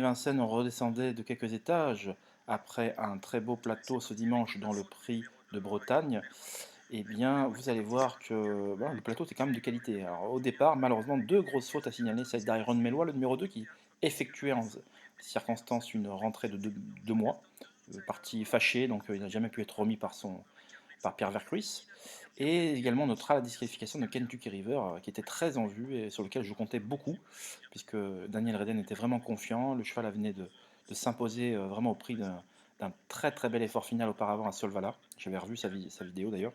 Vincennes, on redescendait de quelques étages après un très beau plateau ce dimanche dans le Prix de Bretagne. Eh bien, vous allez voir que le plateau était quand même de qualité. Alors, au départ, malheureusement, deux grosses fautes à signaler. Celle d'Iron Mellois, le numéro 2, qui effectuait en circonstance une rentrée de 2 mois, parti fâché, donc il n'a jamais pu être remis par Pierre Vercruis. Et également, on notera la disqualification de Kentucky River, qui était très en vue et sur lequel je comptais beaucoup, puisque Daniel Reden était vraiment confiant. Le cheval venait de s'imposer vraiment au prix d'un très très bel effort final auparavant à Solvala. J'avais revu sa vidéo d'ailleurs.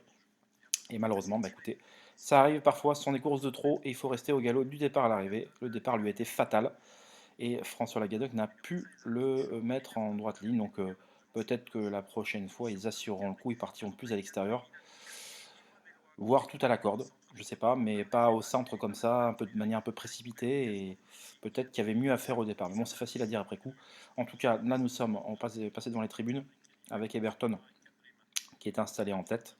Et malheureusement, écoutez, ça arrive parfois, ce sont des courses de trop et il faut rester au galop du départ à l'arrivée. Le départ lui a été fatal et François Lagadoc n'a pu le mettre en droite ligne. Donc peut-être que la prochaine fois, ils assureront le coup, ils partiront plus à l'extérieur, voire tout à la corde, je sais pas, mais pas au centre comme ça, un peu de manière un peu précipitée, et peut-être qu'il y avait mieux à faire au départ. Mais bon, c'est facile à dire après coup. En tout cas, là nous sommes, on passe devant les tribunes avec Everton qui est installé en tête.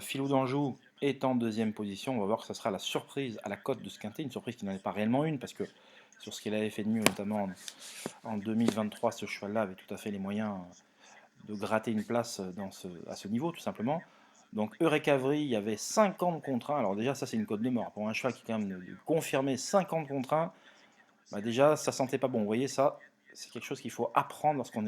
Philou d'Anjou est en deuxième position. On va voir que ça sera la surprise à la cote de ce quintet, une surprise qui n'en est pas réellement une, parce que sur ce qu'il avait fait de mieux, notamment en 2023, ce cheval-là avait tout à fait les moyens de gratter une place à ce niveau, tout simplement. Donc Eureka Avril, il y avait 50 contre 1. Alors déjà, ça c'est une cote de mort. Pour un cheval qui est quand même confirmé 50 contre 1, déjà, ça sentait pas bon. Vous voyez, ça, c'est quelque chose qu'il faut apprendre lorsqu'on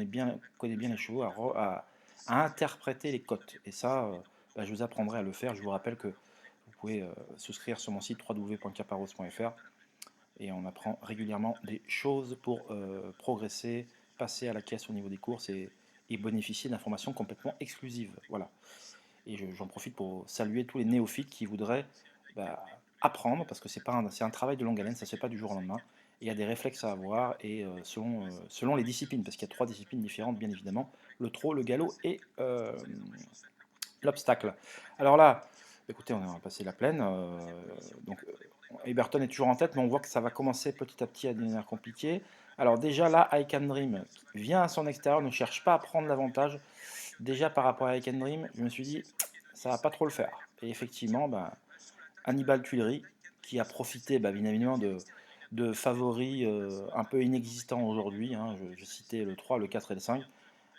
connaît bien les chevaux, à interpréter les cotes. Et ça, je vous apprendrai à le faire. Je vous rappelle que vous pouvez souscrire sur mon site www.caparos.fr et on apprend régulièrement des choses pour progresser, passer à la caisse au niveau des courses et bénéficier d'informations complètement exclusives. Voilà. Et j'en profite pour saluer tous les néophytes qui voudraient bah, apprendre, parce que c'est un travail de longue haleine, ça ne se fait pas du jour au lendemain. Et il y a des réflexes à avoir, et selon les disciplines, parce qu'il y a trois disciplines différentes, bien évidemment, le trot, le galop et l'obstacle. Alors là, écoutez, on a passé la plaine, donc Eberton est toujours en tête, mais on voit que ça va commencer petit à petit à devenir compliqué. Alors déjà là, I Can Dream vient à son extérieur, ne cherche pas à prendre l'avantage. Déjà par rapport à I Can Dream, je me suis dit, ça va pas trop le faire. Et effectivement, Hannibal Tuileries, qui a profité bien évidemment de favoris un peu inexistants aujourd'hui, hein, je citais le 3, le 4 et le 5,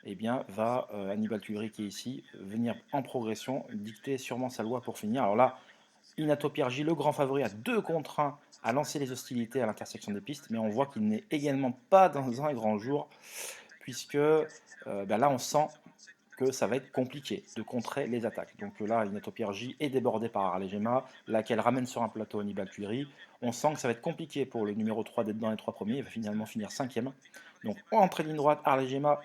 eh bien, va Hannibal Tuileries, qui est ici, venir en progression, dicter sûrement sa loi pour finir. Alors là, Inato Piergi, le grand favori, a 2 contre 1 à lancer les hostilités à l'intersection des pistes, mais on voit qu'il n'est également pas dans un grand jour, puisque là, on sent que ça va être compliqué de contrer les attaques. Donc là, Inato Piergi est débordé par Arlegema, laquelle ramène sur un plateau Hannibal Tuileries. On sent que ça va être compliqué pour le numéro 3 d'être dans les 3 premiers, il va finalement finir 5e. Donc, entrée ligne droite, Arlegema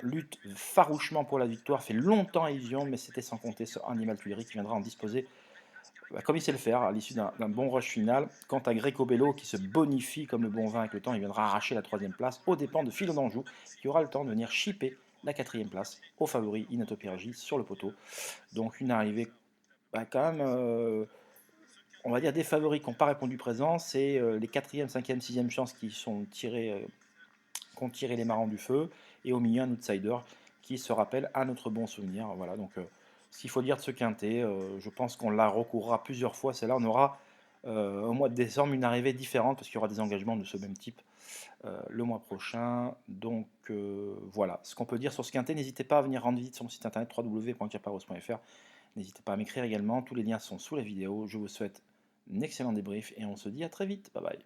lutte farouchement pour la victoire, fait longtemps illusion, mais c'était sans compter sur Hannibal Tuileries qui viendra en disposer comme il sait le faire à l'issue d'un bon rush final. Quant à Greco Bello, qui se bonifie comme le bon vin avec le temps, il viendra arracher la 3e place aux dépens de Philo d'Anjou, qui aura le temps de venir chipper la 4e place au favori Inato Piergi sur le poteau. Donc une arrivée quand même, on va dire, des favoris qui n'ont pas répondu présent. C'est les 4e, 5e, 6e chances qui ont tiré les marrons du feu, et au milieu un outsider qui se rappelle à notre bon souvenir. Voilà, donc ce qu'il faut dire de ce quintet, je pense qu'on la recourra plusieurs fois. Celle-là, on aura au mois de décembre une arrivée différente, parce qu'il y aura des engagements de ce même type le mois prochain. Donc voilà ce qu'on peut dire sur ce quintet. N'hésitez pas à venir rendre visite sur mon site internet www.caparos.fr. N'hésitez pas à m'écrire également, tous les liens sont sous la vidéo. Je vous souhaite un excellent débrief et on se dit à très vite. Bye bye.